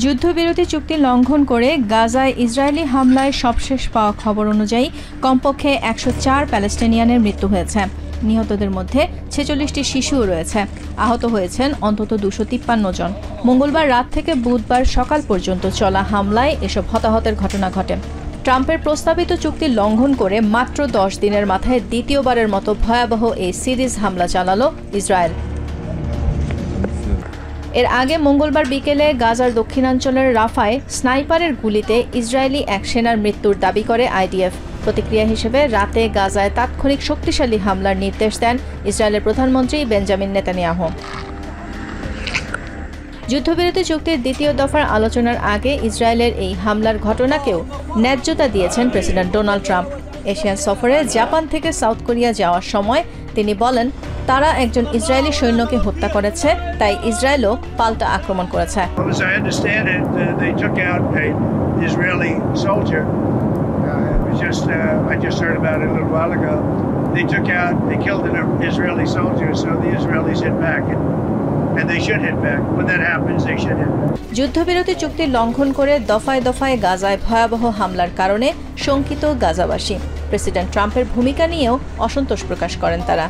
যুদ্ধবিরতি চুক্তি লঙ্ঘন করে গাজায় ইসরায়েলি হামলায় সবশেষ পাওয়া খবর অনুযায়ী কমপক্ষে ১০৪ প্যালেস্টিনিয়ানের মৃত্যু হয়েছে। নিহতদের মধ্যে ৪৬টি শিশুও রয়েছে। আহত হয়েছেন অন্তত ২৫৩ জন। মঙ্গলবার রাত থেকে বুধবার সকাল পর্যন্ত চলা হামলায় এসব হতাহতের ঘটনা ঘটে। ট্রাম্পের প্রস্তাবিত চুক্তি লঙ্ঘন করে মাত্র ১০ দিনের মাথায় দ্বিতীয়বারের মতো ভয়াবহ এই সিরিজ হামলা চালালো ইসরায়েল। এর আগে মঙ্গলবার বিকেলে গাজার দক্ষিণাঞ্চলের রাফায় স্নাইপারের গুলিতে ইসরায়েলি এক সেনার মৃত্যুর দাবি করে আইডিএফ। প্রতিক্রিয়া হিসেবে রাতে গাজায় তাৎক্ষণিক শক্তিশালী হামলার নির্দেশ দেন ইসরায়েলের প্রধানমন্ত্রী বেঞ্জামিন নেতানিয়াহু। যুদ্ধবিরতি চুক্তির দ্বিতীয় দফার আলোচনার আগে ইসরায়েলের এই হামলার ঘটনাকেও ন্যায্যতা দিয়েছেন প্রেসিডেন্ট ডোনাল্ড ট্রাম্প। এশিয়ান সফরে জাপান থেকে সাউথ কোরিয়া যাওয়ার সময় তিনি বলেন, তারা একজন ইসরায়েলি সৈন্যকে হত্যা করেছে, তাই ইসরায়েলও পাল্টা আক্রমণ করেছে। যুদ্ধবিরতি চুক্তি লঙ্ঘন করে দফায় দফায় গাজায় ভয়াবহ হামলার কারণে শঙ্কিত গাজাবাসী। প্রেসিডেন্ট ট্রাম্পের ভূমিকা নিয়েও অসন্তোষ প্রকাশ করেন তারা।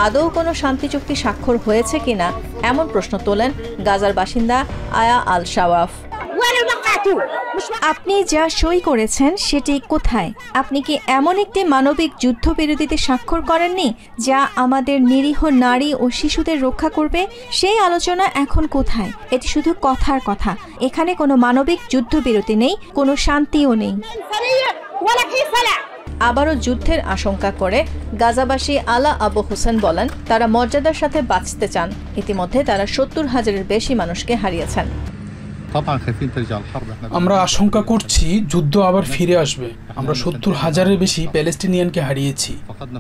আদৌ কোনো শান্তি চুক্তি স্বাক্ষর হয়েছে কিনা এমন প্রশ্ন তোলেন গাজার বাসিন্দা আয়া আল শাওয়াফ। আপনি যা সই করেছেন সেটি কোথায়? আপনি কি এমন একটি মানবিক যুদ্ধবিরতিতে স্বাক্ষর করেননি যা আমাদের নিরীহ নারী ও শিশুদের রক্ষা করবে? সেই আলোচনা এখন কোথায়? এটি শুধু কথার কথা। এখানে কোনো মানবিক যুদ্ধবিরতি নেই, কোনো শান্তিও নেই। আবারও যুদ্ধের আশঙ্কা করে গাজাবাসী আলা আবু হোসেন বলেন, তারা মর্যাদার সাথে বাঁচতে চান। ইতিমধ্যে তারা ৭০,০০০-এর বেশি মানুষকে হারিয়েছেন। আমরা আশঙ্কা করছি যুদ্ধ আবার ফিরে আসবে। আমরা ৭০,০০০-এর বেশি প্যালেস্টিনিয়ানকে হারিয়েছি।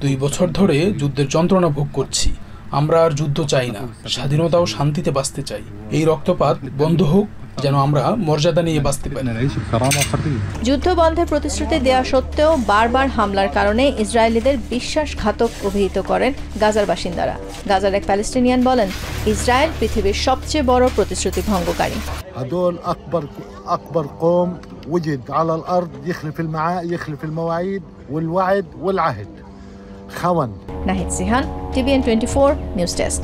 ২ বছর ধরে যুদ্ধের যন্ত্রণা ভোগ করছি। আমরা আর যুদ্ধ চাই না, স্বাধীনতা ও শান্তিতে বাঁচতে চাই। এই রক্তপাত বন্ধ হোক, যেন আমরা মর্যাদা নিয়ে বাঁচতে পারি। যুদ্ধ বন্ধের প্রতিশ্রুতি দেওয়া সত্ত্বেও বারবার হামলার কারণে ইসরায়েলিদের বিশ্বাসঘাতক অভিহিত করেন গাজার বাসিন্দারা। গাজার এক প্যালেস্টিনিয়ান বলেন, ইসরায়েল পৃথিবীর সবচেয়ে বড় প্রতিশ্রুতি ভঙ্গকারী। هدول أكبر قوم وجد على الأرض يخلف المواعيد والوعد والعهد. خون. Nahid Sihan, TVN 24 news desk.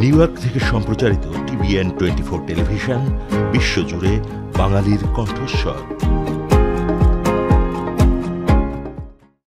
New York থেকে সম্প্রচারিত TVN 24 টেলিভিশন বিশ্বজুড়ে বাঙালির কণ্ঠস্বর।